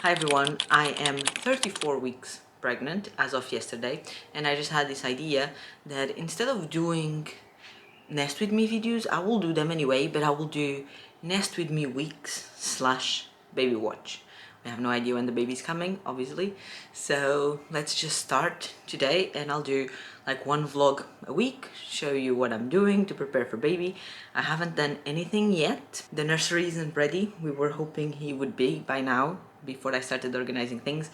Hi everyone, I am 34 weeks pregnant as of yesterday, and I just had this idea that instead of doing nest with me videos, I will do them anyway, but I will do nest with me weeks slash baby watch. We have no idea when the baby's coming, obviously, so let's just start today, and I'll do like one vlog a week, show you what I'm doing to prepare for baby. I haven't done anything yet. The nursery isn't ready. We were hoping he would be by now, before I started organizing things,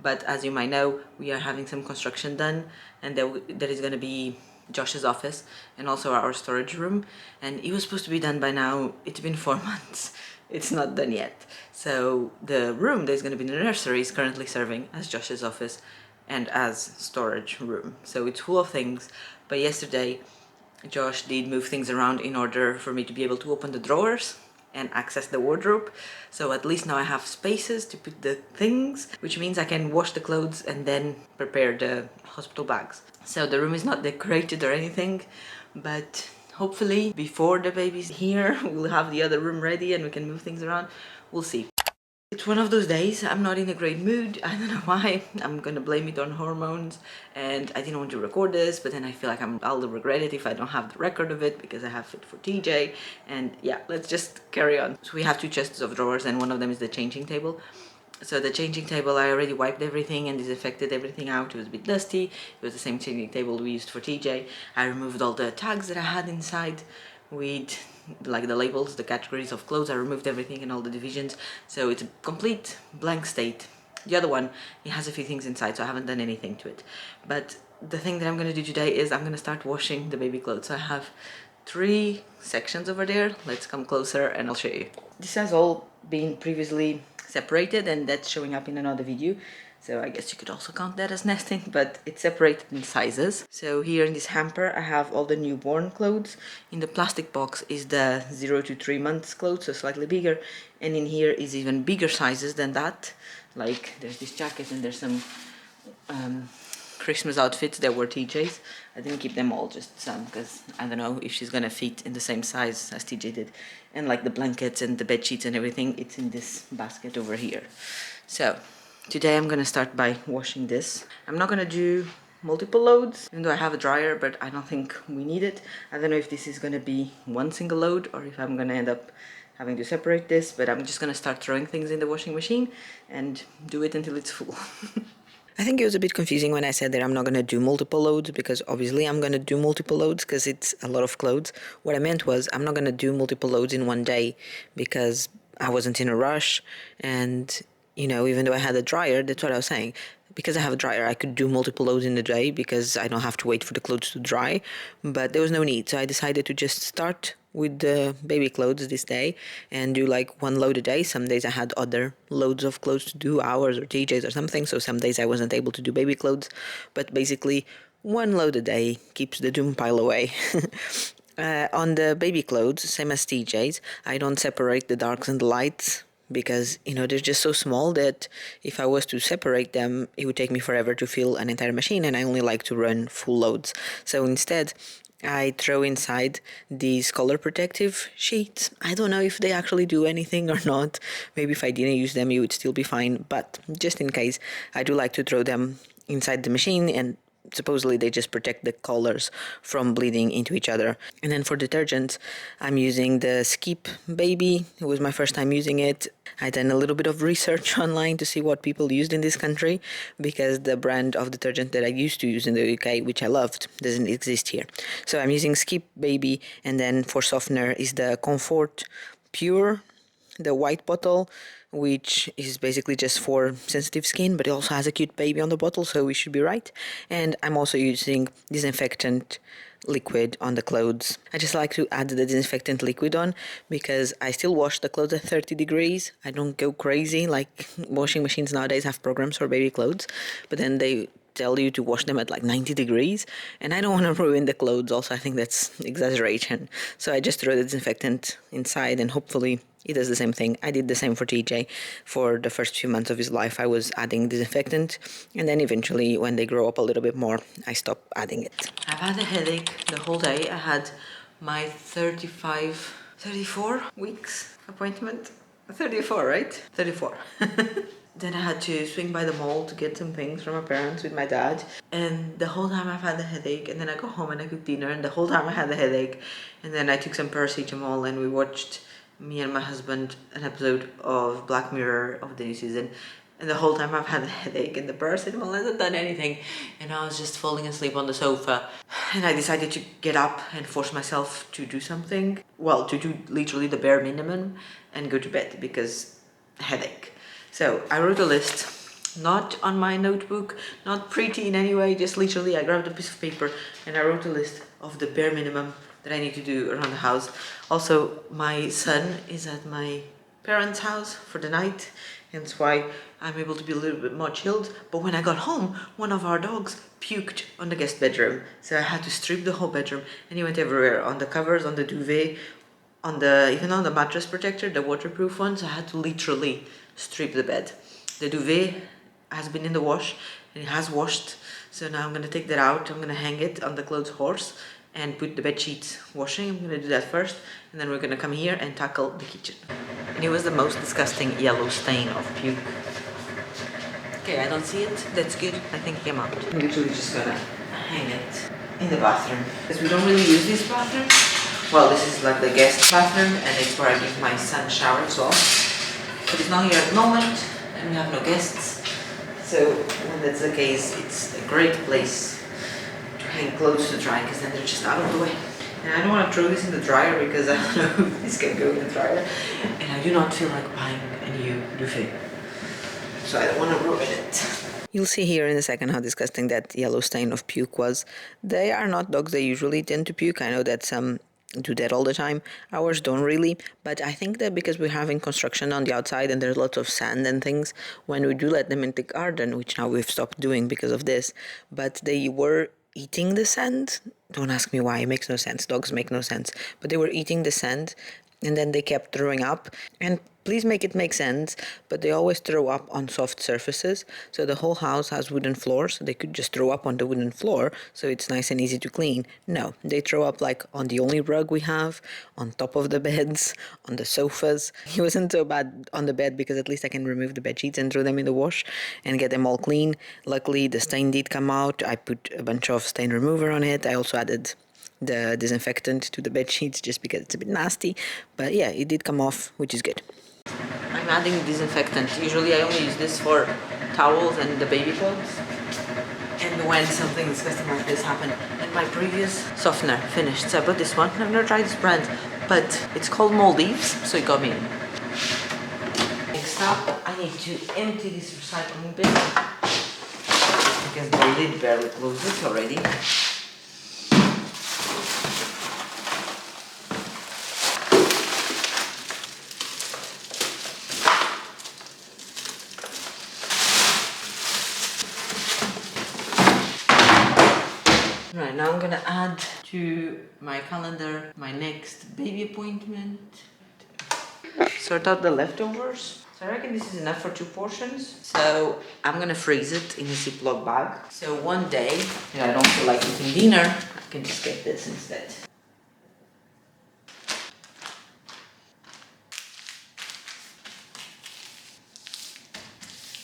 but as you might know, we are having some construction done, and there is going to be Josh's office and also our storage room, and it was supposed to be done by now. It's been 4 months. It's not done yet. So the room that is going to be in the nursery is currently serving as Josh's office and as storage room, so it's full of things. But yesterday Josh did move things around in order for me to be able to open the drawers and access the wardrobe. So at least now I have spaces to put the things, which means I can wash the clothes and then prepare the hospital bags. So the room is not decorated or anything, but hopefully before the baby's here, we'll have the other room ready and we can move things around. We'll see. It's one of those days. I'm not in a great mood. I don't know why. I'm gonna blame it on hormones, and I didn't want to record this, but then I feel like I'll regret it if I don't have the record of it because I have it for TJ. And yeah, let's just carry on. So we have two chests of drawers, and one of them is the changing table. So the changing table, I already wiped everything and disinfected everything out. It was a bit dusty. It was the same changing table we used for TJ. I removed all the tags that I had inside with like the labels, the categories of clothes. I removed everything and all the divisions, so it's a complete blank state. The other one, it has a few things inside, so I haven't done anything to it. But the thing that I'm going to do today is I'm going to start washing the baby clothes. So I have 3 sections over there. Let's come closer and I'll show you. This has all been previously separated, and that's showing up in another video. So I guess you could also count that as nesting, but it's separated in sizes. So here in this hamper, I have all the newborn clothes. In the plastic box is the 0 to 3 months clothes, so slightly bigger. And in here is even bigger sizes than that. Like there's this jacket and there's some Christmas outfits that were TJ's. I didn't keep them all, just some, because I don't know if she's gonna fit in the same size as TJ did. And like the blankets and the bed sheets and everything, it's in this basket over here. So today I'm gonna start by washing this. I'm not gonna do multiple loads, even though I have a dryer, but I don't think we need it. I don't know if this is gonna be one single load or if I'm gonna end up having to separate this, but I'm just gonna start throwing things in the washing machine and do it until it's full. I think it was a bit confusing when I said that I'm not going to do multiple loads, because obviously I'm going to do multiple loads because it's a lot of clothes. What I meant was I'm not going to do multiple loads in one day because I wasn't in a rush, and you know, even though I had a dryer, that's what I was saying. Because I have a dryer, I could do multiple loads in a day because I don't have to wait for the clothes to dry, but there was no need. So I decided to just start with the baby clothes this day and do like one load a day. Some days I had other loads of clothes to do, hours or TJs or something, so some days I wasn't able to do baby clothes, but basically one load a day keeps the doom pile away. On the baby clothes, same as TJs, I don't separate the darks and the lights because, you know, they're just so small that if I was to separate them, it would take me forever to fill an entire machine, and I only like to run full loads. So instead, I throw inside these color protective sheets. I don't know if they actually do anything or not. Maybe if I didn't use them, it would still be fine. But just in case, I do like to throw them inside the machine, and supposedly they just protect the colors from bleeding into each other. And then for detergents, I'm using the Skip Baby. It was my first time using it. I done a little bit of research online to see what people used in this country, because the brand of detergent that I used to use in the UK, which I loved, doesn't exist here. So I'm using Skip Baby, and then for softener is the Comfort Pure, the white bottle, which is basically just for sensitive skin, but it also has a cute baby on the bottle, so we should be right. And I'm also using disinfectant liquid on the clothes. I just like to add the disinfectant liquid on because I still wash the clothes at 30 degrees. I don't go crazy like washing machines nowadays have programs for baby clothes, but then they tell you to wash them at like 90 degrees, and I don't want to ruin the clothes. Also, I think that's exaggeration. So I just throw the disinfectant inside, and hopefully it does the same thing. I did the same for TJ. For the first few months of his life, I was adding disinfectant, and then eventually when they grow up a little bit more, I stopped adding it. I've had a headache the whole day. I had my 34 weeks appointment. 34, right? 34. then I had to swing by the mall to get some things from my parents with my dad. And the whole time I've had a headache. And then I got home and I cooked dinner. And the whole time I had a headache. And then I took some paracetamol and we watched, me and my husband, an episode of Black Mirror of the new season. And the whole time I've had a headache and the paracetamol hasn't done anything. And I was just falling asleep on the sofa. And I decided to get up and force myself to do something. Well, to do literally the bare minimum and go to bed because headache. So I wrote a list, not on my notebook, not pretty in any way, just literally I grabbed a piece of paper and I wrote a list of the bare minimum that I need to do around the house. Also, my son is at my parents' house for the night, hence why I'm able to be a little bit more chilled. But when I got home, one of our dogs puked on the guest bedroom. So I had to strip the whole bedroom and he went everywhere, on the covers, on the duvet, on the, even on the mattress protector, the waterproof ones. I had to literally strip the bed. The duvet has been in the wash and it has washed. So now I'm gonna take that out. I'm gonna hang it on the clothes horse and put the bed sheets washing. I'm gonna do that first, and then we're gonna come here and tackle the kitchen. And it was the most disgusting yellow stain of puke. Okay, I don't see it. That's good. I think it came out. I'm literally just gonna hang it in the bathroom because we don't really use this bathroom. Well, this is like the guest bathroom and it's where I give my son shower as well. But he's not here at the moment and we have no guests. So when that's the case, it's a great place to hang clothes to dry because then they're just out of the way. And I don't want to throw this in the dryer because I don't know if this can go in the dryer. And I do not feel like buying a new duvet. So I don't want to ruin it. You'll see here in a second how disgusting that yellow stain of puke was. They are not dogs that usually tend to puke. I know that some do that all the time. Ours don't really, but I think that because we're having construction on the outside and there's lots of sand and things, when we do let them in the garden, which now we've stopped doing because of this, but they were eating the sand. Don't ask me why, it makes no sense. Dogs make no sense. But they were eating the sand and then they kept throwing up. And please make it make sense, but they always throw up on soft surfaces. So the whole house has wooden floors, so they could just throw up on the wooden floor, so it's nice and easy to clean. No, they throw up like on the only rug we have, on top of the beds, on the sofas. It wasn't so bad on the bed because at least I can remove the bed sheets and throw them in the wash and get them all clean. Luckily, the stain did come out. I put a bunch of stain remover on it. I also added the disinfectant to the bed sheets just because it's a bit nasty. But yeah, it did come off, which is good. I'm adding disinfectant. Usually I only use this for towels and the baby clothes. And when something disgusting like this happened, and my previous softener finished, so I bought this one. I've never tried this brand, but it's called Maldives, so it got me in. Next up, I need to empty this recycling bin because the lid barely closes already. Right, now I'm gonna add to my calendar my next baby appointment. Sort out the leftovers. So I reckon this is enough for 2 portions. So I'm gonna freeze it in a Ziploc bag. So one day, if I don't feel like eating dinner, I can just get this instead.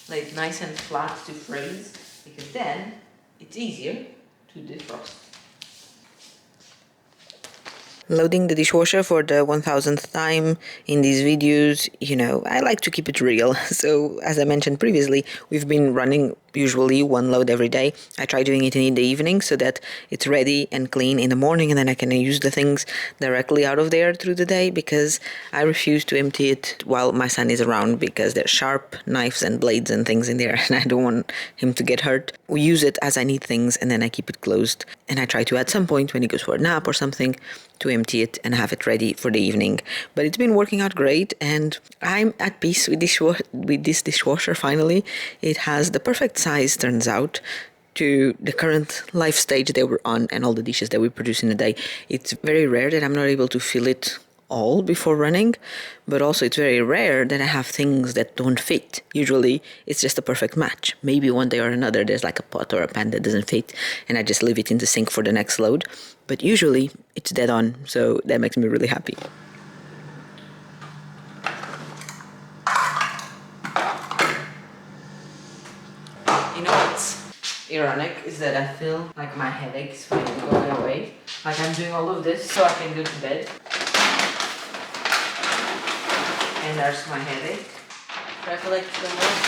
Lay it nice and flat to freeze, because then it's easier to defrost. Loading the dishwasher for the 1000th time in these videos, you know, I like to keep it real. So as I mentioned previously, we've been running usually 1 load every day. I try doing it in the evening so that it's ready and clean in the morning, and then I can use the things directly out of there through the day, because I refuse to empty it while my son is around, because there's sharp knives and blades and things in there and I don't want him to get hurt. We use it as I need things and then I keep it closed, and I try to at some point when he goes for a nap or something to empty it and have it ready for the evening. But it's been working out great and I'm at peace with this dishwasher finally. It has the perfect size, turns out, to the current life stage that we're on and all the dishes that we produce in a day. It's very rare that I'm not able to fill it all before running, but also it's very rare that I have things that don't fit. Usually it's just a perfect match. Maybe one day or another there's like a pot or a pan that doesn't fit and I just leave it in the sink for the next load, but usually it's dead on, so that makes me really happy. You know what's ironic is that I feel like my headache is finally going away. Like I'm doing all of this so I can go to bed and nurse my headache. But I feel like it's gonna work.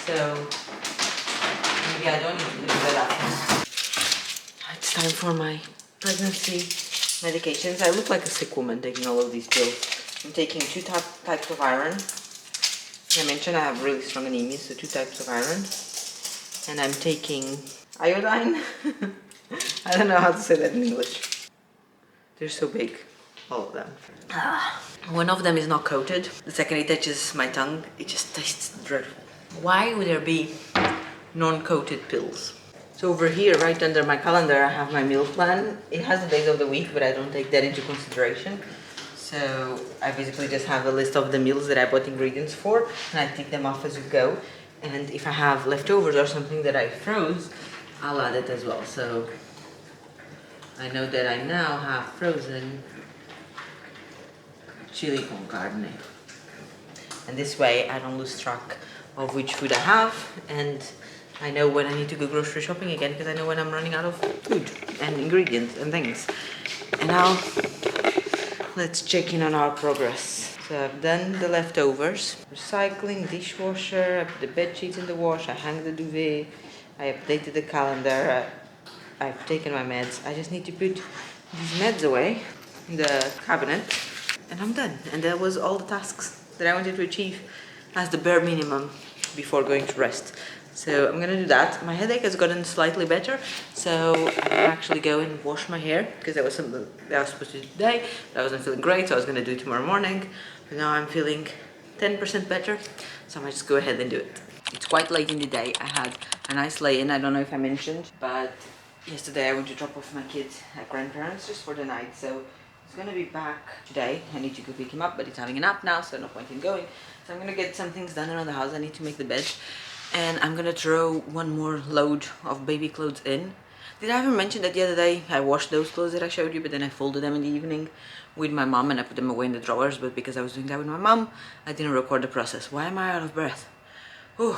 So maybe I don't need to go to bed after. It's time for my pregnancy medications. I look like a sick woman taking all of these pills. I'm taking 2 types of iron. I mentioned I have really strong anemia, so 2 types of iron. And I'm taking iodine. I don't know how to say that in English. They're so big, all of them. One of them is not coated. The second it touches my tongue, it just tastes dreadful. Why would there be non-coated pills? So over here, right under my calendar, I have my meal plan. It has the days of the week, but I don't take that into consideration. So I basically just have a list of the meals that I bought ingredients for, and I tick them off as we go. And if I have leftovers or something that I froze, I'll add it as well. So I know that I now have frozen chili con carne. And this way I don't lose track of which food I have, and I know when I need to go grocery shopping again, because I know when I'm running out of food and ingredients and things. And now let's check in on our progress. So I've done the leftovers, recycling, dishwasher, I put the bed sheets in the wash, I hang the duvet, I updated the calendar, I've taken my meds. I just need to put these meds away in the cabinet and I'm done. And that was all the tasks that I wanted to achieve as the bare minimum before going to rest. So I'm gonna do that. My headache has gotten slightly better, so I'm gonna actually go and wash my hair, because that was something that I was supposed to do today, but I wasn't feeling great, so I was gonna do it tomorrow morning. But now I'm feeling 10% better, so I might just go ahead and do it. It's quite late in the day. I had a nice lay-in, I don't know if I mentioned, but yesterday I went to drop off my kids at grandparents just for the night, so he's gonna be back today. I need to go pick him up, but he's having a nap now, so no point in going. So I'm gonna get some things done around the house. I need to make the bed. And I'm gonna throw one more load of baby clothes in. Did I ever mention that the other day I washed those clothes that I showed you, but then I folded them in the evening with my mom and I put them away in the drawers, but because I was doing that with my mom, I didn't record the process. Why am I out of breath? Whew.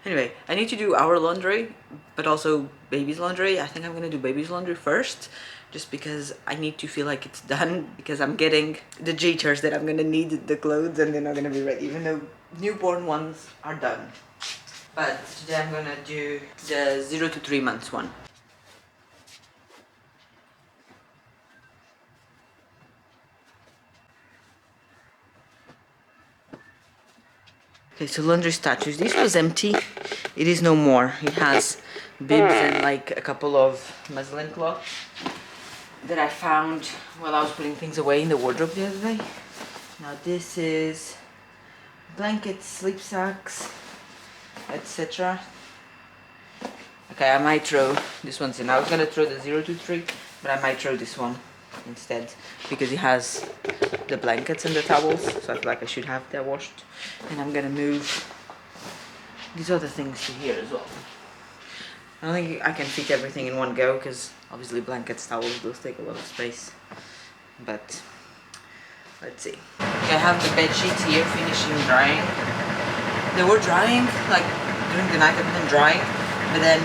Anyway, I need to do our laundry, but also baby's laundry. I think I'm gonna do baby's laundry first, just because I need to feel like it's done, because I'm getting the jitters that I'm gonna need the clothes and they're not gonna be ready, even though newborn ones are done. But today I'm gonna do the 0 to 3 months one. Okay, so laundry statues. This was empty. It is no more. It has bibs and like a couple of muslin cloths that I found while I was putting things away in the wardrobe the other day. Now this is blankets, sleep sacks, etc. Okay, I might throw this one's in. I was gonna throw the 0 to 3, but I might throw this one instead, because it has the blankets and the towels, so I feel like I should have that washed. And I'm gonna move these other things to here as well. I don't think I can fit everything in one go, because obviously blankets, towels, those take a lot of space. But let's see. Okay, I have the bed sheets here finishing drying. They were drying, like during the night I put them drying, but then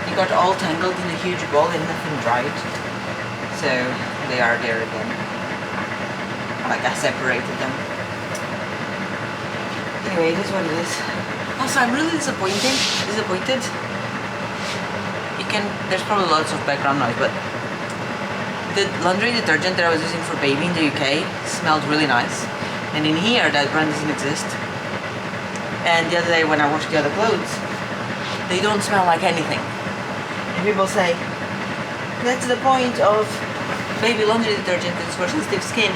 they got all tangled in a huge ball and nothing dried. So they are there again. Like I separated them. Anyway, it is what it is. Also, I'm really disappointed. There's probably lots of background noise, but the laundry detergent that I was using for baby in the UK smelled really nice. And in here, that brand doesn't exist. And the other day when I washed the other clothes, they don't smell like anything. And people say, that's the point of baby laundry detergent, it's for sensitive skin.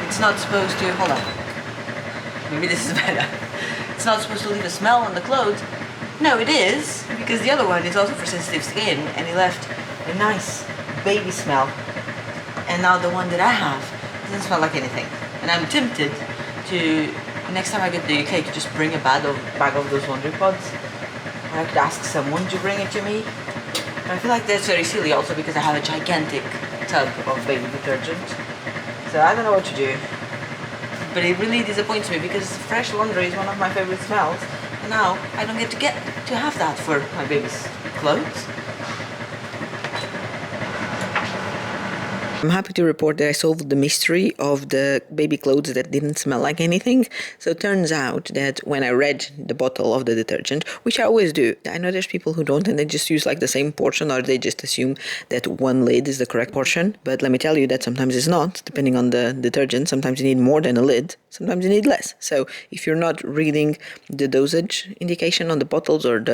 It's not supposed to, hold on. Maybe this is better. It's not supposed to leave a smell on the clothes. No, it is, because the other one is also for sensitive skin, and it left a nice baby smell. And now the one that I have doesn't smell like anything. And I'm tempted to, next time I get to the UK, to just bring a bag of those laundry pods. Or I could ask someone to bring it to me. But I feel like that's very silly also, because I have a gigantic tub of baby detergent. So I don't know what to do. But it really disappoints me, because fresh laundry is one of my favorite smells. And now I don't get to have that for my baby's clothes. I'm happy to report that I solved the mystery of the baby clothes that didn't smell like anything. So it turns out that when I read the bottle of the detergent, which I always do, I know there's people who don't and they just use like the same portion, or they just assume that one lid is the correct portion. But let me tell you that sometimes it's not, depending on the detergent. Sometimes you need more than a lid, sometimes you need less. So if you're not reading the dosage indication on the bottles or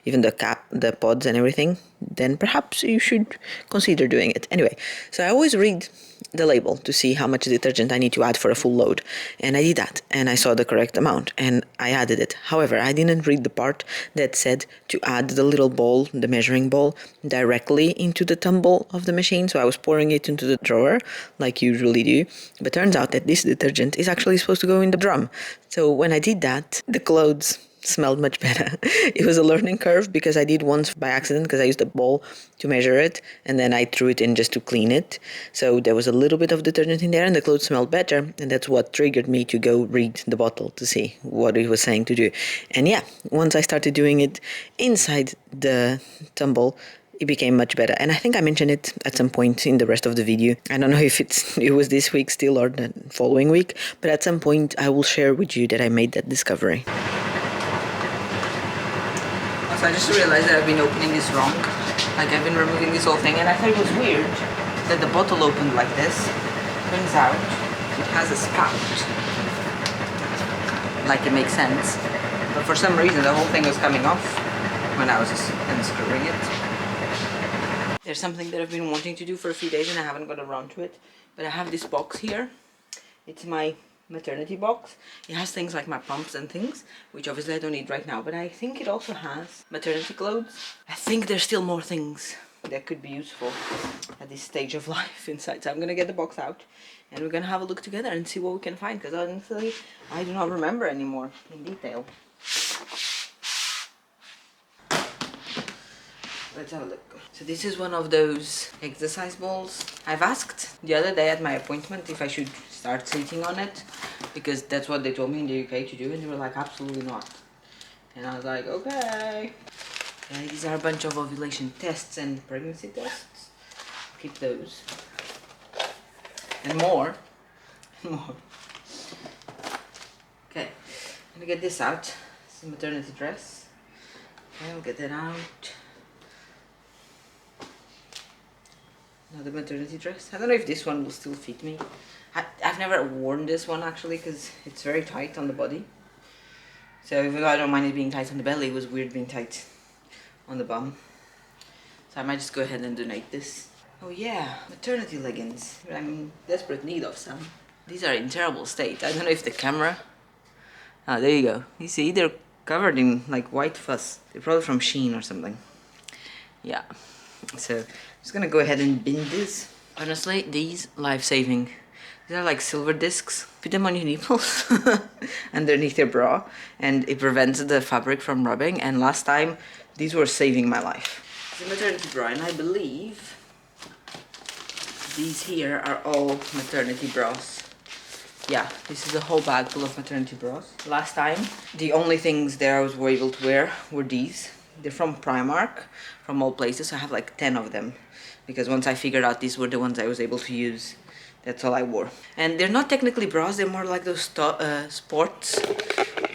even the cap, the pods and everything, then perhaps you should consider doing it. Anyway, so I always read the label to see how much detergent I need to add for a full load. And I did that, and I saw the correct amount, and I added it. However, I didn't read the part that said to add the little bowl, the measuring bowl, directly into the tumble of the machine. So I was pouring it into the drawer, like you usually do. But turns out that this detergent is actually supposed to go in the drum. So when I did that, the clothes smelled much better. It was a learning curve because I did once by accident because I used a bowl to measure it and then I threw it in just to clean it. So there was a little bit of detergent in there and the clothes smelled better, and that's what triggered me to go read the bottle to see what it was saying to do. And yeah, once I started doing it inside the tumble, it became much better. And I think I mentioned it at some point in the rest of the video. I don't know if it was this week still or the following week, but at some point I will share with you that I made that discovery. So I just realized that I've been opening this wrong. Like I've been removing this whole thing, and I thought it was weird that the bottle opened like this. Turns out it has a spout. Like it makes sense. But for some reason the whole thing was coming off when I was just unscrewing it. There's something that I've been wanting to do for a few days and I haven't got around to it. But I have this box here. It's my maternity box. It has things like my pumps and things, which obviously I don't need right now, but I think it also has maternity clothes. I think there's still more things that could be useful at this stage of life inside. So I'm gonna get the box out and we're gonna have a look together and see what we can find, because honestly I do not remember anymore in detail. Let's have a look. So this is one of those exercise balls. I've asked the other day at my appointment if I should start sitting on it, because that's what they told me in the UK to do, and they were like, absolutely not. And I was like, okay. These are a bunch of ovulation tests and pregnancy tests. Keep those. And more. More. Okay, I'm gonna get this out. It's a maternity dress. Okay, I'll get that out. Another maternity dress. I don't know if this one will still fit me. I've never worn this one actually because it's very tight on the body. So even though I don't mind it being tight on the belly, it was weird being tight on the bum. So I might just go ahead and donate this. Oh yeah, maternity leggings. I'm in desperate need of some. These are in terrible state. I don't know if the camera... Ah, there you go. You see, they're covered in like white fuzz. They're probably from Shein or something. Yeah. So I'm just gonna go ahead and bin this. Honestly, these life-saving. These are like silver discs. Put them on your nipples underneath your bra, and it prevents the fabric from rubbing. And last time, these were saving my life. It's a maternity bra, and I believe these here are all maternity bras. Yeah, this is a whole bag full of maternity bras. Last time, the only things that I was able to wear were these. They're from Primark, from all places. So I have like 10 of them, because once I figured out these were the ones I was able to use, that's all I wore. And they're not technically bras, they're more like those sports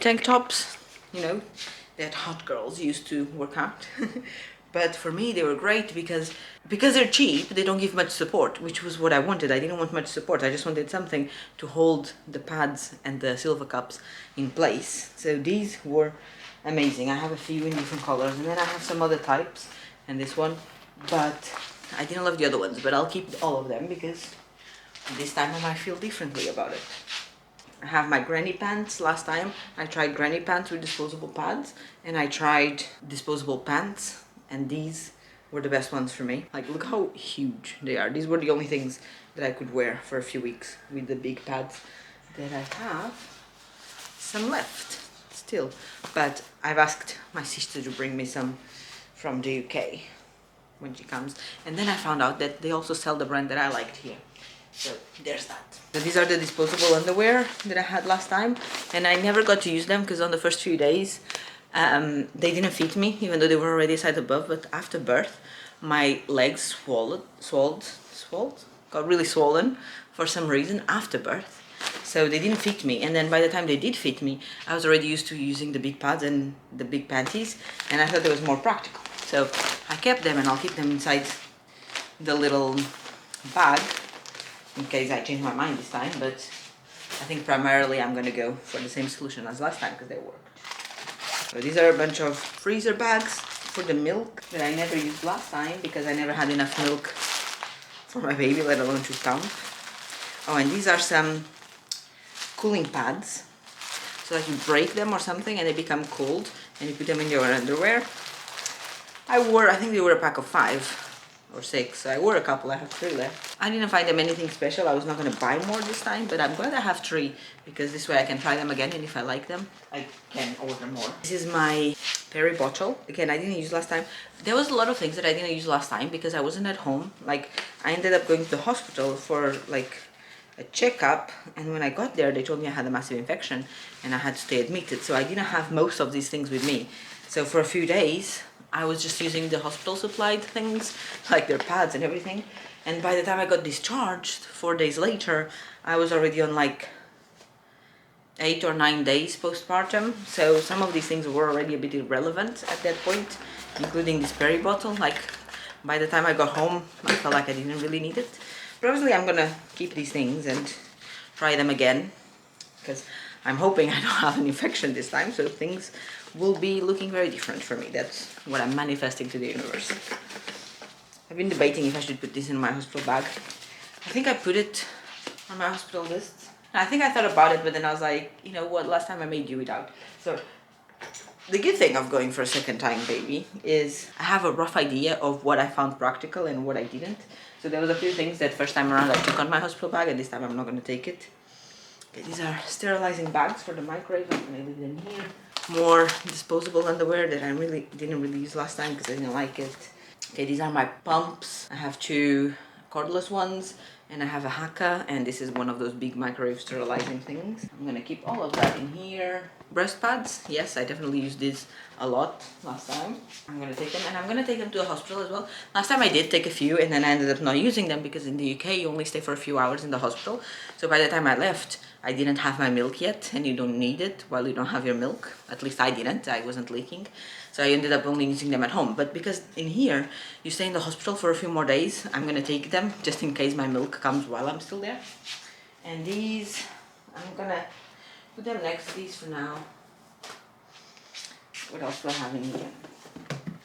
tank tops, you know, that hot girls used to work out. But for me they were great because they're cheap, they don't give much support, which was what I wanted. I didn't want much support, I just wanted something to hold the pads and the silver cups in place. So these were amazing. I have a few in different colors, and then I have some other types and this one, but I didn't love the other ones, but I'll keep all of them because this time I might feel differently about it. I have my granny pants. Last time I tried granny pants with disposable pads, and I tried disposable pants, and these were the best ones for me. Like, look how huge they are. These were the only things that I could wear for a few weeks with the big pads that I have. Some left still, but I've asked my sister to bring me some from the UK when she comes, and then I found out that they also sell the brand that I liked here. So there's that. So these are the disposable underwear that I had last time, and I never got to use them because on the first few days They didn't fit me, even though they were already a size above, but after birth, my legs got really swollen for some reason after birth. So they didn't fit me, and then by the time they did fit me, I was already used to using the big pads and the big panties, and I thought it was more practical. So I kept them, and I'll keep them inside the little bag in case I change my mind this time, but I think primarily I'm gonna go for the same solution as last time because they work. So these are a bunch of freezer bags for the milk that I never used last time because I never had enough milk for my baby, let alone to pump. Oh, and these are some cooling pads. So like you break them or something and they become cold and you put them in your underwear. I think they were a pack of 5 or 6, so I wore a couple, I have 3 left. I didn't find them anything special. I was not going to buy more this time, but I'm glad I have 3 because this way I can try them again, and if I like them I can order more. This is my Perry bottle. Again, I didn't use last time. There was a lot of things that I didn't use last time because I wasn't at home. Like I ended up going to the hospital for like a checkup, and when I got there they told me I had a massive infection and I had to stay admitted, so I didn't have most of these things with me. So for a few days I was just using the hospital supplied things, like their pads and everything. And by the time I got discharged 4 days later, I was already on like 8 or 9 days postpartum. So some of these things were already a bit irrelevant at that point, including this Perry bottle. Like by the time I got home, I felt like I didn't really need it. But obviously I'm gonna keep these things and try them again because I'm hoping I don't have an infection this time, so things will be looking very different for me. That's what I'm manifesting to the universe. I've been debating if I should put this in my hospital bag. I think I put it on my hospital list. I think I thought about it, but then I was like, you know what, last time I made you without. So the good thing of going for a second time baby is I have a rough idea of what I found practical and what I didn't. So there was a few things that first time around I took on my hospital bag, and this time I'm not going to take it. Okay, these are sterilizing bags for the microwave. I'm going to leave them here. More disposable underwear that I didn't really use last time because I didn't like it. Okay, these are my pumps. I have 2 cordless ones and I have a Haka, and this is one of those big microwave sterilizing things. I'm gonna keep all of that in here. Breast pads, yes, I definitely used this a lot last time. I'm gonna take them, and I'm gonna take them to a hospital as well. Last time I did take a few and then I ended up not using them because in the UK you only stay for a few hours in the hospital. So by the time I left, I didn't have my milk yet, and you don't need it while you don't have your milk. At least I didn't, I wasn't leaking. So I ended up only using them at home. But because in here, you stay in the hospital for a few more days, I'm gonna take them just in case my milk comes while I'm still there. And these, I'm gonna put them next to these for now. What else do I have in here?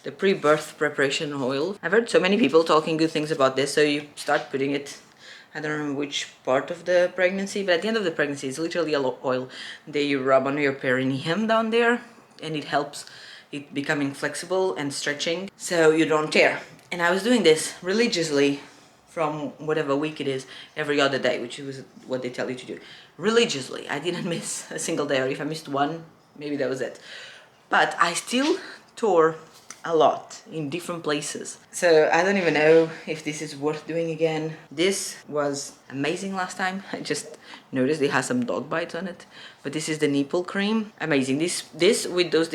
The pre-birth preparation oil. I've heard so many people talking good things about this, so you start putting it, I don't remember which part of the pregnancy, but at the end of the pregnancy, it's literally a oil that you rub on your perineum down there, and it helps it becoming flexible and stretching so you don't tear. And I was doing this religiously from whatever week it is, every other day, which was what they tell you to do. Religiously. I didn't miss a single day, or if I missed one, maybe that was it. But I still tore a lot in different places. So I don't even know if this is worth doing again. This was amazing last time. I just noticed it has some dog bites on it. But this is the nipple cream. Amazing. This with those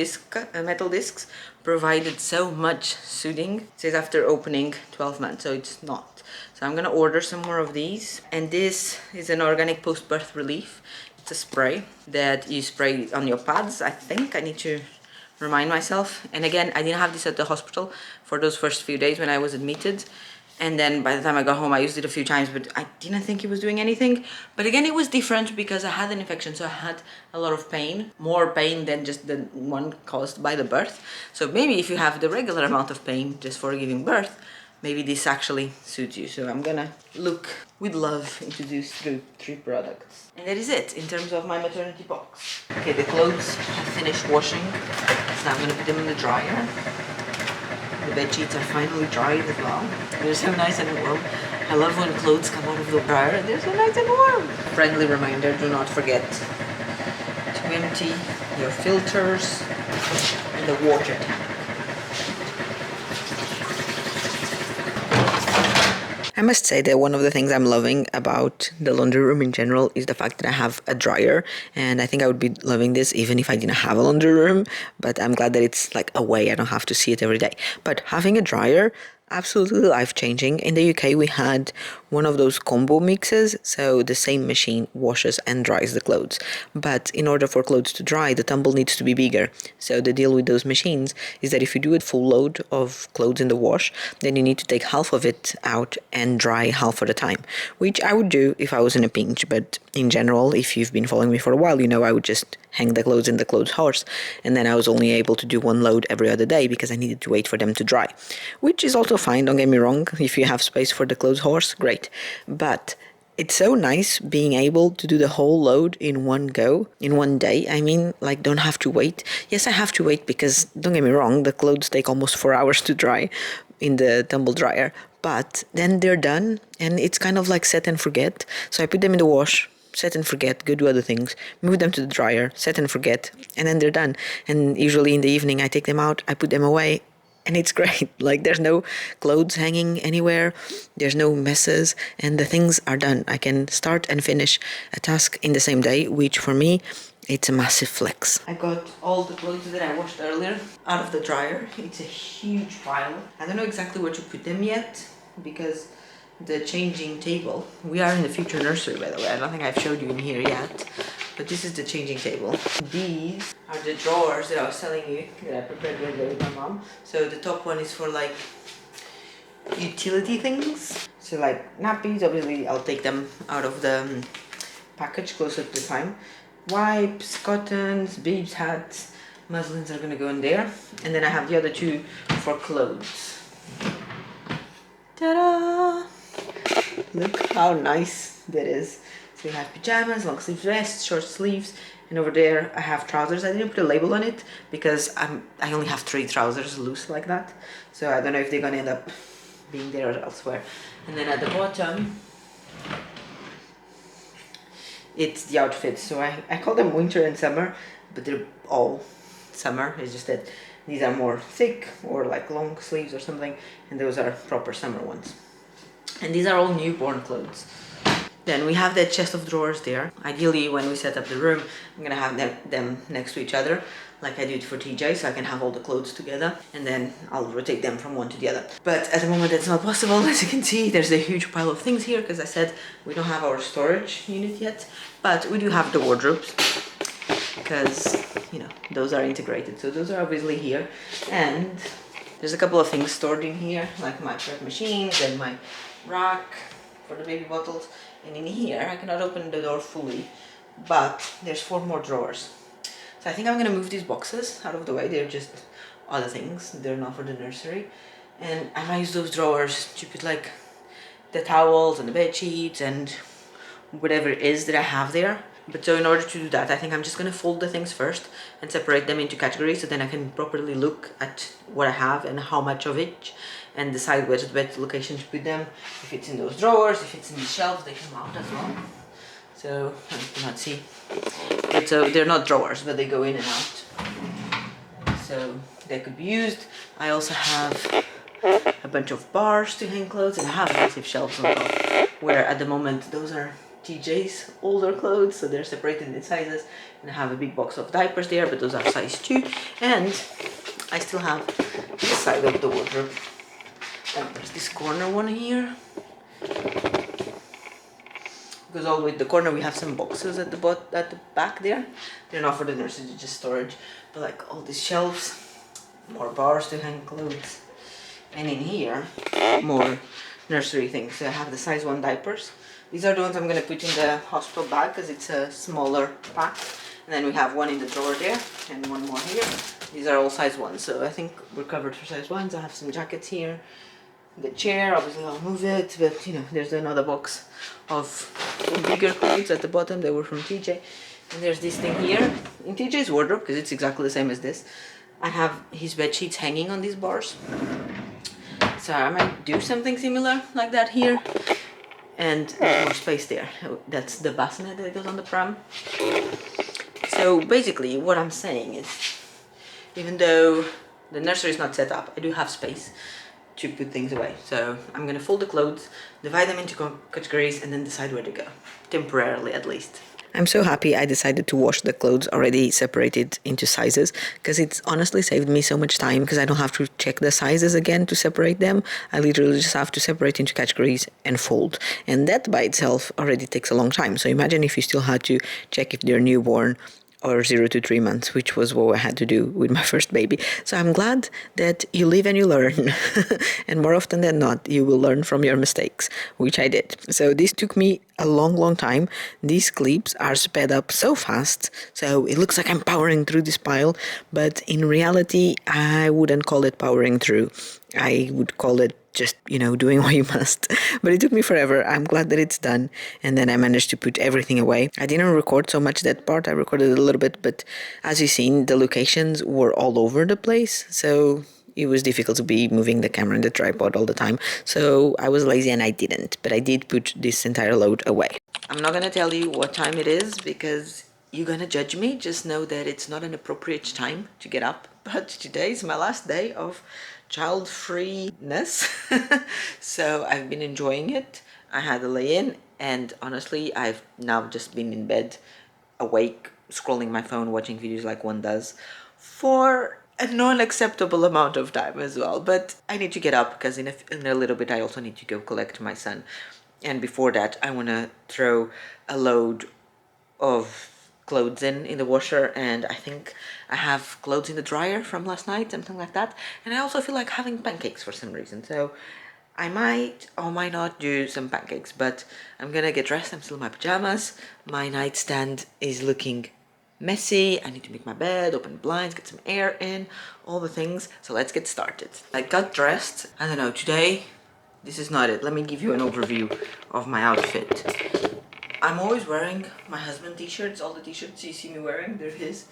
metal discs provided so much soothing. It says after opening 12 months, so it's not. So I'm gonna order some more of these. And this is an organic post-birth relief. It's a spray that you spray on your pads. I think I need to remind myself. And again, I didn't have this at the hospital for those first few days when I was admitted, and then by the time I got home I used it a few times, but I didn't think it was doing anything. But again, it was different because I had an infection, so I had a lot of pain, more pain than just the one caused by the birth. So maybe if you have the regular amount of pain just for giving birth, maybe this actually suits you. So I'm gonna look with love into these 3 products. And that is it in terms of my maternity box. Okay, the clothes have finished washing, so I'm gonna put them in the dryer. The bed sheets are finally dried as well. They're so nice and warm. I love when clothes come out of the dryer and they're so nice and warm. Friendly reminder, do not forget to empty your filters and the water tank. I must say that one of the things I'm loving about the laundry room in general is the fact that I have a dryer, and I think I would be loving this even if I didn't have a laundry room, but I'm glad that it's like a way I don't have to see it every day. But having a dryer, absolutely life-changing. In the UK, we had one of those combo mixes, so the same machine washes and dries the clothes. But in order for clothes to dry, the tumble needs to be bigger. So the deal with those machines is that if you do a full load of clothes in the wash, then you need to take half of it out and dry half at a time, which I would do if I was in a pinch. But in general, if you've been following me for a while, you know I would just hang the clothes in the clothes horse, and then I was only able to do one load every other day because I needed to wait for them to dry, which is also fine, don't get me wrong. If you have space for the clothes horse, great. But it's so nice being able to do the whole load in one go, in one day. I mean, like, don't have to wait. Yes, I have to wait because, don't get me wrong, the clothes take almost 4 hours to dry in the tumble dryer, but then they're done and it's kind of like set and forget. So I put them in the wash, set and forget, go do other things, move them to the dryer, set and forget, and then they're done. And usually in the evening I take them out, I put them away, and it's great. Like, there's no clothes hanging anywhere, there's no messes, and the things are done. I can start and finish a task in the same day, which for me, it's a massive flex. I got all the clothes that I washed earlier out of the dryer. It's a huge pile. I don't know exactly where to put them yet because the changing table. We are in the future nursery, by the way. I don't think I've showed you in here yet, but this is the changing table. These are the drawers that I was telling you that I prepared with my mom. So the top one is for like utility things. So like nappies, obviously I'll take them out of the package closer to the time. Wipes, cottons, bibs, hats, muslins are gonna go in there. And then I have the other two for clothes. Ta-da! Look how nice that is. So you have pajamas, long sleeve vests, short sleeves, and over there I have trousers. I didn't put a label on it because I only have 3 trousers loose like that. So I don't know if they're gonna end up being there or elsewhere. And then at the bottom, it's the outfits. So I call them winter and summer, but they're all summer. It's just that these are more thick or like long sleeves or something, and those are proper summer ones. And these are all newborn clothes. Then we have that chest of drawers there. Ideally, when we set up the room, I'm gonna have them next to each other, like I did for TJ, so I can have all the clothes together, and then I'll rotate them from one to the other. But at the moment, that's not possible. As you can see, there's a huge pile of things here, because I said we don't have our storage unit yet, but we do have the wardrobes, because, you know, those are integrated. So those are obviously here, and there's a couple of things stored in here, like my prep machines and my rack for the baby bottles. And in here, I cannot open the door fully, but there's 4 more drawers. So I think I'm gonna move these boxes out of the way. They're just other things. They're not for the nursery. And I might use those drawers to put like the towels and the bed sheets and whatever it is that I have there. But so in order to do that, I think I'm just gonna fold the things first and separate them into categories, so then I can properly look at what I have and how much of it, and decide where's the best location to put them. If it's in those drawers, if it's in the shelves, they come out as well. So you cannot see. But so they're not drawers, but they go in and out. So they could be used. I also have a bunch of bars to hang clothes, and I have massive shelves on top, where at the moment those are TJ's older clothes, so they're separated in sizes, and I have a big box of diapers there, but those are size 2, and I still have this side of the wardrobe. And there's this corner one here. Because all the way to the corner we have some boxes at the back there. They're not for the nursery, they're just storage. But like all these shelves, more bars to hang clothes. And in here, more nursery things. So I have the size 1 diapers. These are the ones I'm going to put in the hospital bag because it's a smaller pack. And then we have one in the drawer there and one more here. These are all size 1, so I think we're covered for size 1s. I have some jackets here. The chair, obviously I'll move it, but you know, there's another box of bigger clothes at the bottom. They were from TJ. And there's this thing here in TJ's wardrobe, because it's exactly the same as this. I have his bed sheets hanging on these bars. So I might do something similar like that here. And there's more space there. That's the bassinet that goes on the pram. So basically what I'm saying is, even though the nursery is not set up, I do have space. to put things away. So I'm gonna fold the clothes, divide them into categories, and then decide where to go, temporarily at least. I'm so happy I decided to wash the clothes already separated into sizes, because it's honestly saved me so much time, because I don't have to check the sizes again to separate them. I literally just have to separate into categories and fold. And that by itself already takes a long time. So imagine if you still had to check if they're newborn or 0 to 3 months, which was what I had to do with my first baby. So I'm glad that you live and you learn. And more often than not, you will learn from your mistakes, which I did. So this took me a long time. These clips are sped up so fast, so it looks like I'm powering through this pile, but in reality, I wouldn't call it powering through. I would call it just, doing what you must. But it took me forever. I'm glad that it's done. And then I managed to put everything away. I didn't record so much that part. I recorded a little bit, but as you've seen, the locations were all over the place. So it was difficult to be moving the camera and the tripod all the time. So I was lazy and I didn't. But I did put this entire load away. I'm not going to tell you what time it is because you're going to judge me. Just know that it's not an appropriate time to get up. But today is my last day of child-freeness. So I've been enjoying it. I had a lay-in, and honestly, I've now just been in bed, awake, scrolling my phone, watching videos like one does, for a non-acceptable amount of time as well. But I need to get up because in a little bit I also need to go collect my son. And before that, I want to throw a load of clothes in the washer, and I think I have clothes in the dryer from last night, something like that. And I also feel like having pancakes for some reason, so I might or might not do some pancakes, but I'm gonna get dressed. I'm still in my pajamas. My nightstand is looking messy. I need to make my bed, open the blinds, get some air in, all the things. So let's get started. I got dressed. I don't know, today, this is not it. Let me give you an overview of my outfit. I'm always wearing my husband t-shirts. All the t-shirts you see me wearing, they're his,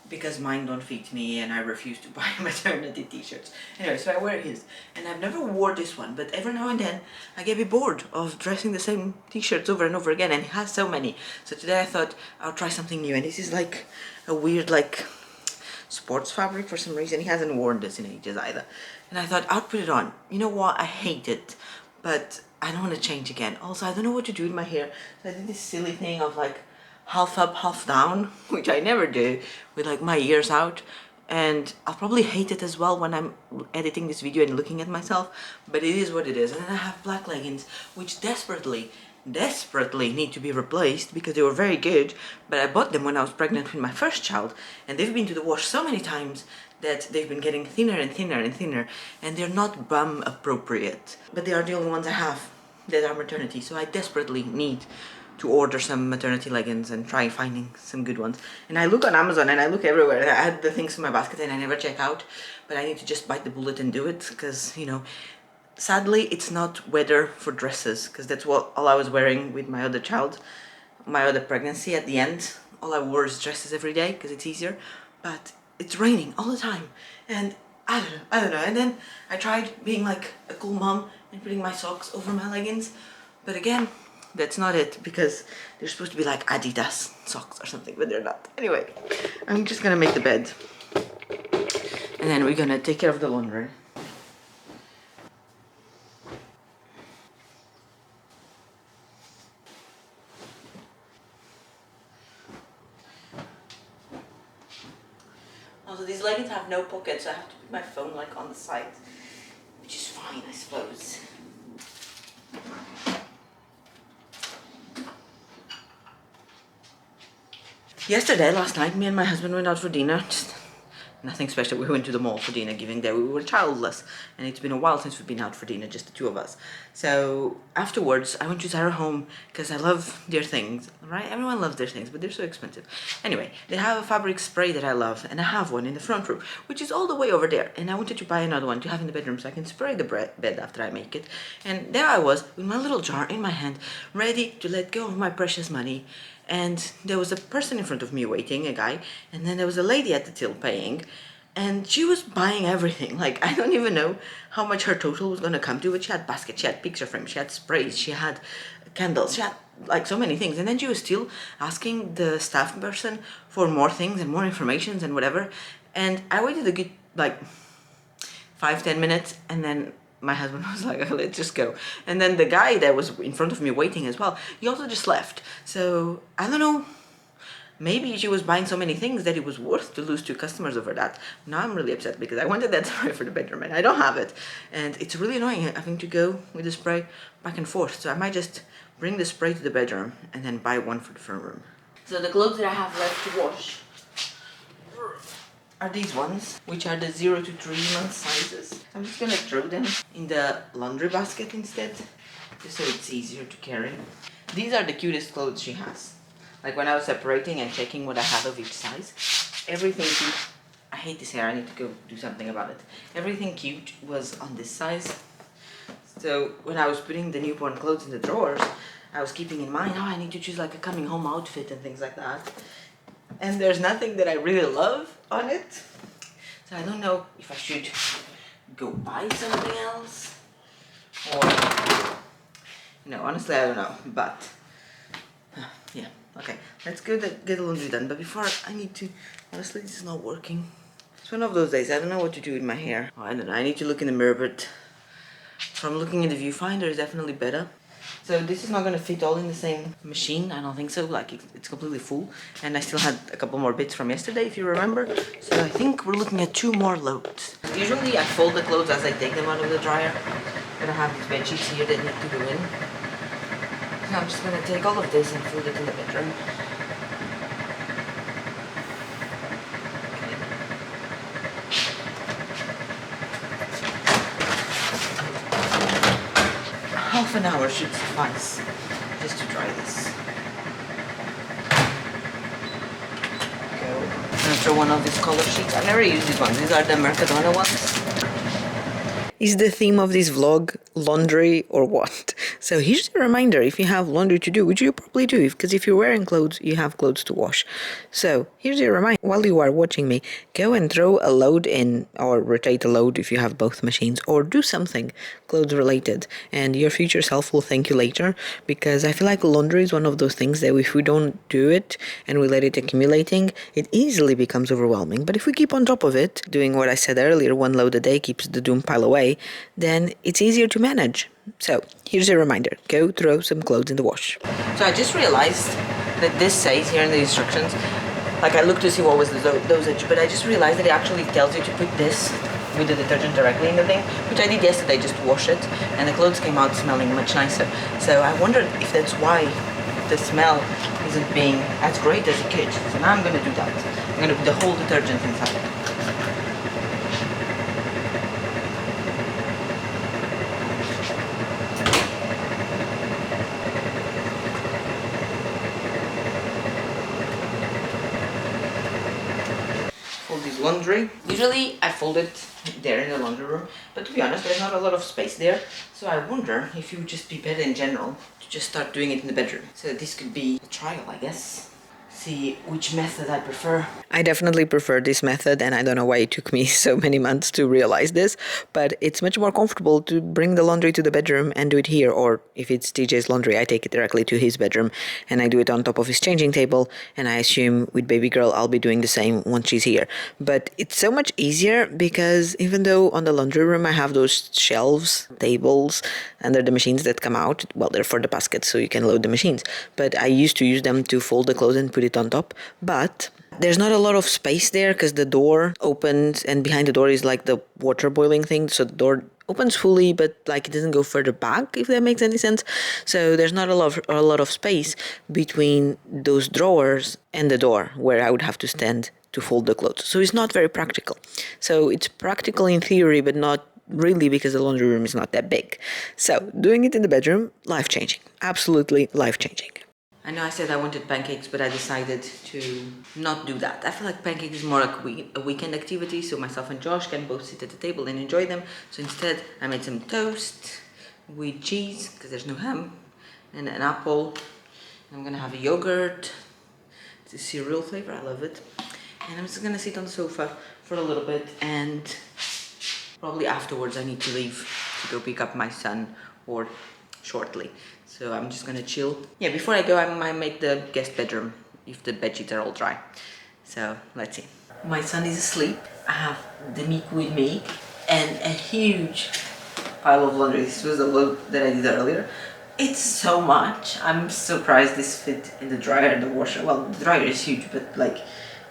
because mine don't fit me and I refuse to buy maternity t-shirts. Anyway, so I wear his. And I've never wore this one, but every now and then I get a bit bored of dressing the same t-shirts over and over again, and he has so many. So today I thought I'll try something new, and this is like a weird sports fabric for some reason. He hasn't worn this in ages either. And I thought I'll put it on. You know what? I hate it, but I don't want to change again. Also, I don't know what to do with my hair. So I did this silly thing of half up, half down, which I never do, with my ears out. And I'll probably hate it as well when I'm editing this video and looking at myself, but it is what it is. And then I have black leggings, which desperately need to be replaced because they were very good, but I bought them when I was pregnant with my first child, and they've been to the wash so many times that they've been getting thinner and thinner and thinner, and they're not bum appropriate. But they are the only ones I have that are maternity, so I desperately need to order some maternity leggings and try finding some good ones. And I look on Amazon and I look everywhere, and I add the things in my basket and I never check out, but I need to just bite the bullet and do it because, sadly, it's not weather for dresses, because that's all I was wearing with my other child, my other pregnancy. At the end, all I wore is dresses every day because it's easier, but it's raining all the time, and I don't know. And then I tried being like a cool mom and putting my socks over my leggings, but again, that's not it, because they're supposed to be like Adidas socks or something, but they're not. Anyway, I'm just gonna make the bed, and then we're gonna take care of the laundry. Also, these leggings have no pockets, so I have to put my phone on the side, which is fine, I suppose. Last night, me and my husband went out for dinner. Just nothing special. We went to the mall for dinner, given that we were childless, and it's been a while since we've been out for dinner, just the two of us. So afterwards, I went to Zara Home because I love their things, right? Everyone loves their things, but they're so expensive. Anyway, they have a fabric spray that I love, and I have one in the front room, which is all the way over there. And I wanted to buy another one to have in the bedroom so I can spray the bed after I make it. And there I was with my little jar in my hand, ready to let go of my precious money. And there was a person in front of me waiting, a guy, and then there was a lady at the till paying, and she was buying everything. I don't even know how much her total was gonna come to, but she had baskets, she had picture frames, she had sprays, she had candles, she had so many things. And then she was still asking the staff person for more things and more information and whatever. And I waited a good 5-10 minutes, and then my husband was like, oh, let's just go. And then the guy that was in front of me waiting as well, he also just left. So I don't know, maybe she was buying so many things that it was worth to lose 2 customers over that. Now I'm really upset because I wanted that spray for the bedroom and I don't have it. And it's really annoying having to go with the spray back and forth. So I might just bring the spray to the bedroom and then buy one for the front room. So the clothes that I have left to wash are these ones, which are the 0 to 3 month sizes. I'm just gonna throw them in the laundry basket instead, just so it's easier to carry. These are the cutest clothes she has. Like when I was separating and checking what I had of each size, everything cute, I hate this hair, I need to go do something about it. Everything cute was on this size. So when I was putting the newborn clothes in the drawers, I was keeping in mind, oh, I need to choose like a coming home outfit and things like that. And there's nothing that I really love on it. So I don't know if I should go buy something else or, honestly, I don't know, but yeah, okay, let's go get the laundry done. But before, I need to, honestly, this is not working. It's one of those days, I don't know what to do with my hair. Oh, I don't know, I need to look in the mirror, but from looking in the viewfinder is definitely better. So this is not going to fit all in the same machine, I don't think so, like it's completely full. And I still had a couple more bits from yesterday, if you remember. So I think we're looking at 2 more loads. Usually I fold the clothes as I take them out of the dryer, but I have these bed sheets here that need to go in. So I'm just going to take all of this and fold it in the bedroom. Half an hour should suffice just to dry this. Go. I'm gonna throw one of these color sheets. I've never used these ones. These are the Mercadona ones. Is the theme of this vlog laundry or what? So here's a reminder, if you have laundry to do, which you probably do, because if you're wearing clothes, you have clothes to wash. So here's a reminder, while you are watching me, go and throw a load in, or rotate a load if you have both machines, or do something clothes related, and your future self will thank you later, because I feel like laundry is one of those things that if we don't do it and we let it accumulating, it easily becomes overwhelming. But if we keep on top of it, doing what I said earlier, 1 load a day keeps the doom pile away, then it's easier to manage. So here's a reminder, go throw some clothes in the wash. So I just realized that this says here in the instructions, like I looked to see what was the dosage, but I just realized that it actually tells you to put this with the detergent directly in the thing, which I did yesterday, just wash it, and the clothes came out smelling much nicer. So I wondered if that's why the smell isn't being as great as it could. So now I'm going to do that. I'm going to put the whole detergent inside. Fold this laundry. Usually I fold it there in the laundry room, but to be honest, there's not a lot of space there. So I wonder if it would just be better in general to just start doing it in the bedroom. So this could be a trial, I guess. See which method I prefer. I definitely prefer this method, and I don't know why it took me so many months to realize this, but it's much more comfortable to bring the laundry to the bedroom and do it here, or if it's TJ's laundry, I take it directly to his bedroom and I do it on top of his changing table, and I assume with baby girl I'll be doing the same once she's here. But it's so much easier because even though on the laundry room I have those shelves, tables under the machines that come out, well, they're for the baskets so you can load the machines, but I used to use them to fold the clothes and put it on top, but there's not a lot of space there because the door opens and behind the door is like the water boiling thing, so the door opens fully but like it doesn't go further back, if that makes any sense. So there's not a lot of space between those drawers and the door where I would have to stand to fold the clothes, so it's not very practical. So it's practical in theory but not really, because the laundry room is not that big. So doing it in the bedroom, life-changing, absolutely life-changing. I know I said I wanted pancakes, but I decided to not do that. I feel like pancakes is more like a weekend activity, so myself and Josh can both sit at the table and enjoy them. So instead, I made some toast with cheese, because there's no ham, and an apple. I'm gonna have a yogurt. It's a cereal flavor, I love it. And I'm just gonna sit on the sofa for a little bit, and probably afterwards I need to leave to go pick up my son, or shortly. So I'm just gonna chill. Yeah, before I go, I might make the guest bedroom if the bedsheets are all dry. So let's see. My son is asleep. I have the Miku with me and a huge pile of laundry. This was the load that I did earlier. It's so much. I'm surprised this fit in the dryer and the washer. Well, the dryer is huge, but like,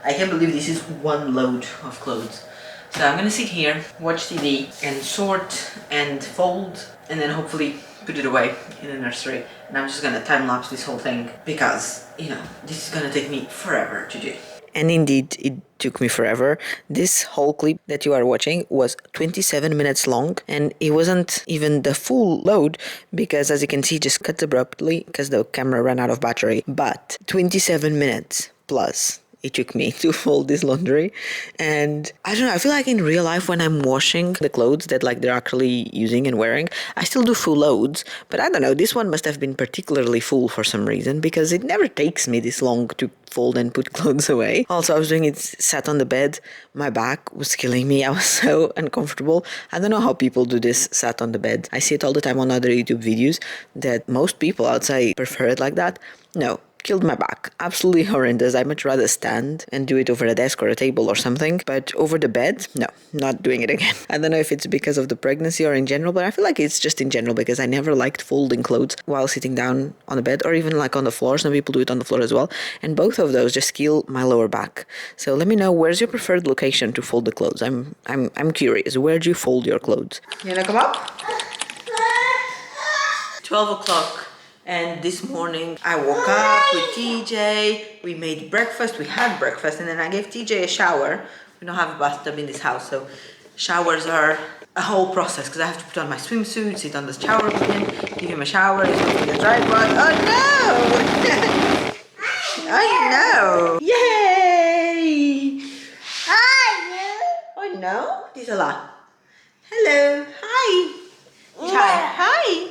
I can't believe this is one load of clothes. So I'm gonna sit here, watch TV, and sort and fold, and then hopefully put it away in the nursery. And I'm just gonna time lapse this whole thing because, you know, this is gonna take me forever to do. And indeed, it took me forever. This whole clip that you are watching was 27 minutes long, and it wasn't even the full load because, as you can see, it just cut abruptly because the camera ran out of battery. But 27 minutes plus it took me to fold this laundry. And I don't know, I feel like in real life when I'm washing the clothes that like they're actually using and wearing, I still do full loads, but I don't know, this one must have been particularly full for some reason because it never takes me this long to fold and put clothes away. Also, I was doing it sat on the bed, my back was killing me, I was so uncomfortable. I don't know how people do this sat on the bed. I see it all the time on other YouTube videos that most people outside prefer it like that. No, killed my back. Absolutely horrendous. I'd much rather stand and do it over a desk or a table or something. But over the bed, no, not doing it again. I don't know if it's because of the pregnancy or in general, but I feel like it's just in general because I never liked folding clothes while sitting down on the bed or even like on the floor. Some people do it on the floor as well. And both of those just kill my lower back. So let me know, where's your preferred location to fold the clothes? I'm curious. Where do you fold your clothes? You wanna come up? 12 o'clock. And this morning I woke up with TJ, we made breakfast, we had breakfast, and then I gave TJ a shower. We don't have a bathtub in this house, so showers are a whole process because I have to put on my swimsuit, sit on the shower with him, give him a shower, he's going to the dry pot. Oh no! I know! Yay! Oh no! This is a lot. Hello! Hi! Hi! Hi!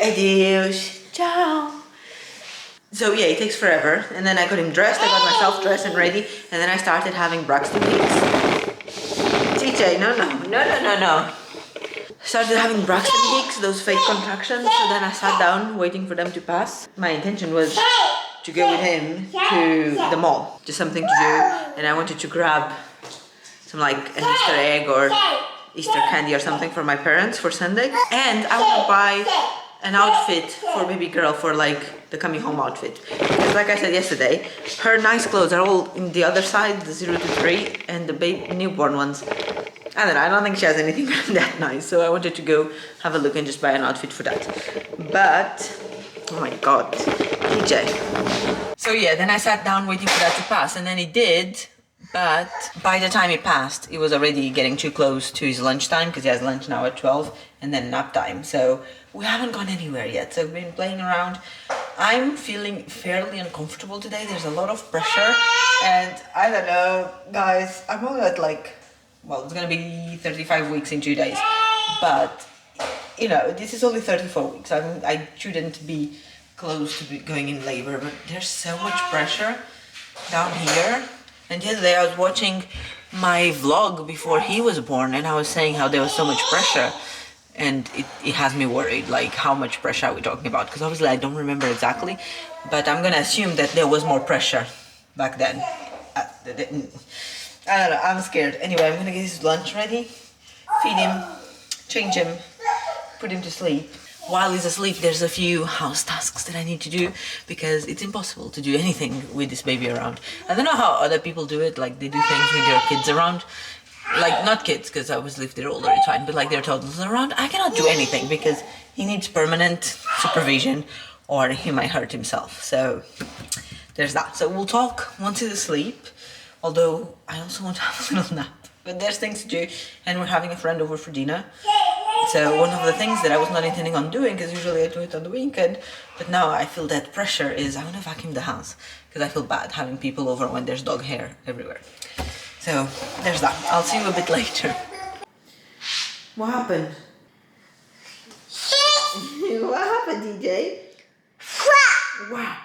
Adeus. Ciao. So yeah, it takes forever. And then I got him dressed, I got myself dressed and ready, and then I started having Braxton Hicks. TJ, no. Started having Braxton Hicks, those fake contractions, so then I sat down waiting for them to pass. My intention was to go with him to the mall, just something to do, and I wanted to grab some like an Easter egg or Easter candy or something for my parents for Sunday. And I want to buy an outfit for baby girl for like the coming home outfit. Because like I said yesterday, her nice clothes are all in the other side, the 0 to 3, and the newborn ones, I don't know, I don't think she has anything that nice. So I wanted to go have a look and just buy an outfit for that. But, oh my God, TJ. So yeah, then I sat down waiting for that to pass, and then it did. But by the time it passed, it was already getting too close to his lunchtime because he has lunch now at 12 and then nap time. So we haven't gone anywhere yet. So we've been playing around. I'm feeling fairly uncomfortable today. There's a lot of pressure and I don't know, guys, I'm only at like, well, it's going to be 35 weeks in 2 days. But, you know, this is only 34 weeks. I shouldn't be close to going in labor, but there's so much pressure down here. And the other day I was watching my vlog before he was born and I was saying how there was so much pressure, and it has me worried, like how much pressure are we talking about? Because obviously I don't remember exactly, but I'm gonna assume that there was more pressure back then. I don't know, I'm scared. Anyway, I'm gonna get his lunch ready, feed him, change him, put him to sleep. While he's asleep, there's a few house tasks that I need to do because it's impossible to do anything with this baby around. I don't know how other people do it, like they do things with their kids around. Like, not kids, because obviously if they're older it's fine, but like their toddlers around, I cannot do anything because he needs permanent supervision or he might hurt himself. So there's that. So we'll talk once he's asleep, although I also want to have a little nap. But there's things to do, and we're having a friend over for dinner. So one of the things that I was not intending on doing, because usually I do it on the weekend, but now I feel that pressure is I want to vacuum the house because I feel bad having people over when there's dog hair everywhere. So there's that. I'll see you a bit later. What happened? What happened, DJ? Wow.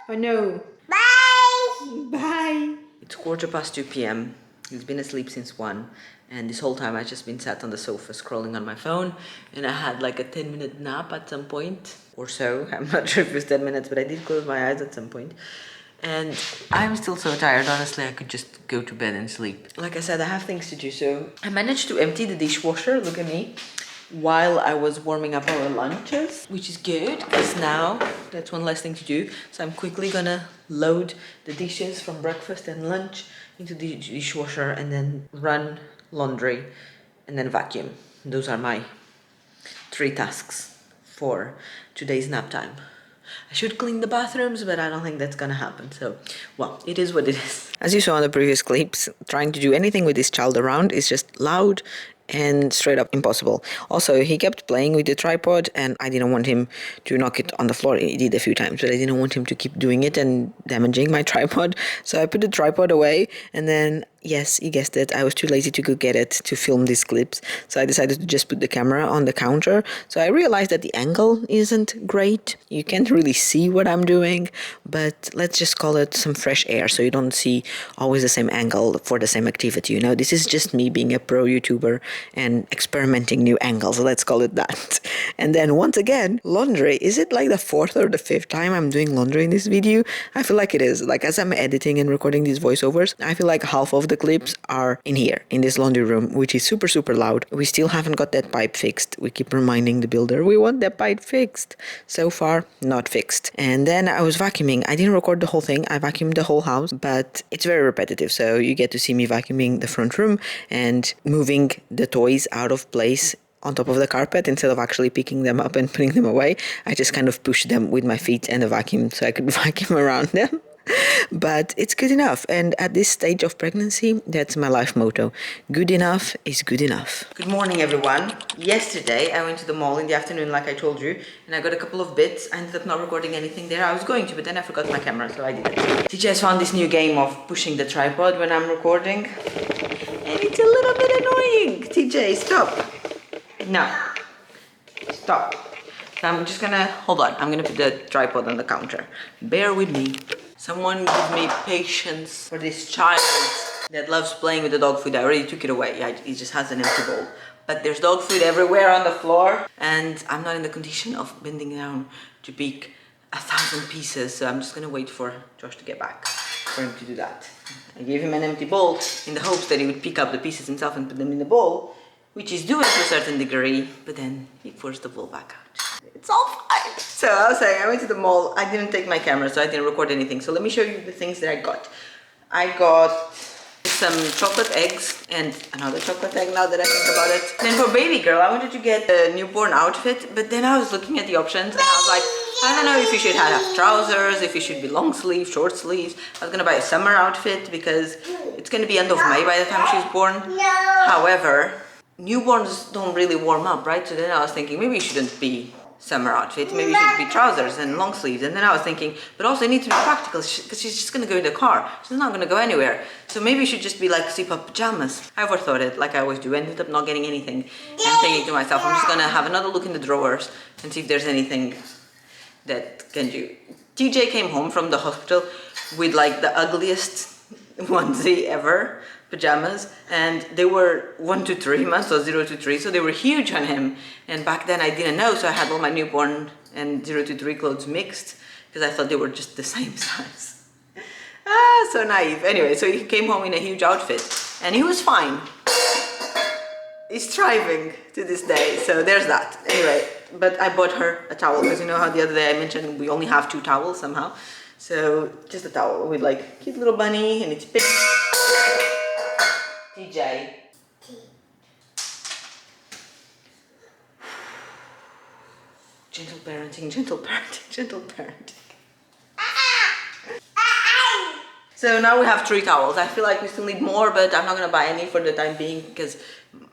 I know. Bye. It's 2:15 p.m. He's been asleep since 1, and this whole time I've just been sat on the sofa scrolling on my phone, and I had like a 10-minute nap at some point or so. I'm not sure if it was 10 minutes, but I did close my eyes at some point. And I'm still so tired, honestly, I could just go to bed and sleep. Like I said, I have things to do, so I managed to empty the dishwasher, look at me, while I was warming up our lunches, which is good, because now that's one less thing to do. So I'm quickly gonna load the dishes from breakfast and lunch into the dishwasher and then run laundry and then vacuum. Those are my 3 tasks for today's nap time. I should clean the bathrooms, but I don't think that's gonna happen. So, well, it is what it is. As you saw in the previous clips, trying to do anything with this child around is just loud and straight up impossible. Also, he kept playing with the tripod and I didn't want him to knock it on the floor. He did a few times, but I didn't want him to keep doing it and damaging my tripod. So I put the tripod away and then, yes, you guessed it, I was too lazy to go get it to film these clips. So I decided to just put the camera on the counter. So I realized that the angle isn't great. You can't really see what I'm doing, but let's just call it some fresh air so you don't see always the same angle for the same activity. You know, this is just me being a pro YouTuber and experimenting new angles, let's call it that. And then once again, laundry. Is it like the 4th or the 5th time I'm doing laundry in this video? I feel like it is. Like as I'm editing and recording these voiceovers, I feel like half of the clips are in here, in this laundry room, which is super, super loud. We still haven't got that pipe fixed. We keep reminding the builder, we want that pipe fixed. So far, not fixed. And then I was vacuuming. I didn't record the whole thing. I vacuumed the whole house, but it's very repetitive. So you get to see me vacuuming the front room and moving the toys out of place on top of the carpet instead of actually picking them up and putting them away. I just kind of pushed them with my feet and a vacuum so I could vacuum around them. But it's good enough. And at this stage of pregnancy, that's my life motto. Good enough is good enough. Good morning, everyone. Yesterday, I went to the mall in the afternoon, like I told you, and I got a couple of bits. I ended up not recording anything there. I was going to, but then I forgot my camera, so I didn't. TJ has found this new game of pushing the tripod when I'm recording. And it's a little bit annoying. TJ, stop. No. Stop. So I'm just gonna, hold on. I'm gonna put the tripod on the counter. Bear with me. Someone give me patience for this child that loves playing with the dog food. I already took it away. He just has an empty bowl. But there's dog food everywhere on the floor. And I'm not in the condition of bending down to pick 1,000 pieces. So I'm just gonna wait for Josh to get back for him to do that. I gave him an empty bowl in the hopes that he would pick up the pieces himself and put them in the bowl, which he's doing to a certain degree, but then he forced the bowl back out. It's all fine. So I was saying, I went to the mall. I didn't take my camera, so I didn't record anything. So let me show you the things that I got. I got some chocolate eggs and another chocolate egg now that I think about it. Then for baby girl, I wanted to get a newborn outfit, but then I was looking at the options and I was like, I don't know if you should have trousers, if you should be long sleeve, short sleeves. I was gonna buy a summer outfit because it's gonna be end of May by the time she's born. However, newborns don't really warm up, right? So then I was thinking maybe it shouldn't be summer outfit, maybe it should be trousers and long sleeves. And then I was thinking, but also it needs to be practical because she's just gonna go in the car. She's not gonna go anywhere. So maybe it should just be like zip-up pajamas. I overthought it, like I always do. Ended up not getting anything and thinking to myself, I'm just gonna have another look in the drawers and see if there's anything that can do. TJ came home from the hospital with like the ugliest onesie ever, pajamas, and they were 1 to 3 months, so 0 to 3, so they were huge on him. And back then I didn't know, so I had all my newborn and 0 to 3 clothes mixed because I thought they were just the same size. So naive. Anyway, so he came home in a huge outfit and he was fine. He's thriving to this day, so there's that. Anyway, but I bought her a towel because you know how the other day I mentioned we only have 2 towels somehow. So just a towel with like cute little bunny and it's pink. TJ. Gentle parenting, gentle parenting, gentle parenting. So now we have 3 towels. I feel like we still need more, but I'm not gonna buy any for the time being because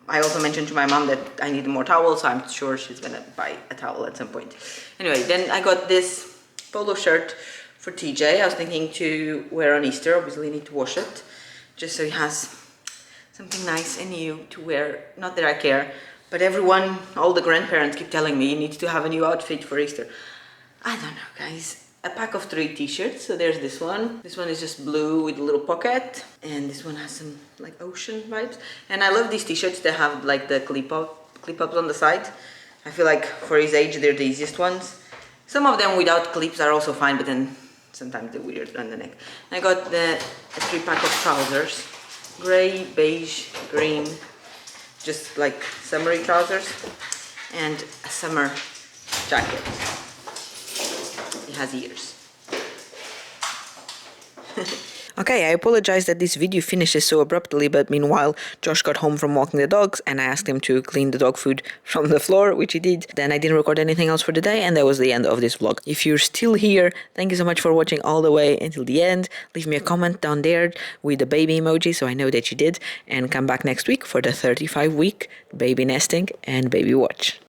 I also mentioned to my mom that I need more towels, so I'm sure she's gonna buy a towel at some point. Anyway, then I got this polo shirt for TJ. I was thinking to wear on Easter. Obviously I need to wash it just so he has something nice and new to wear. Not that I care, but everyone, all the grandparents keep telling me you need to have a new outfit for Easter. I don't know, guys. A pack of 3 t-shirts. So there's this one. This one is just blue with a little pocket, and this one has some like ocean vibes. And I love these t-shirts that have like the clip-ups on the side. I feel like for his age they're the easiest ones. Some of them without clips are also fine, but then sometimes they're weird on the neck. I got a 3-pack of trousers, gray, beige, green, just like summery trousers, and a summer jacket. It has ears. Okay, I apologize that this video finishes so abruptly, but meanwhile, Josh got home from walking the dogs and I asked him to clean the dog food from the floor, which he did. Then I didn't record anything else for the day, and that was the end of this vlog. If you're still here, thank you so much for watching all the way until the end. Leave me a comment down there with the baby emoji so I know that you did, and come back next week for the 35-week baby nesting and baby watch.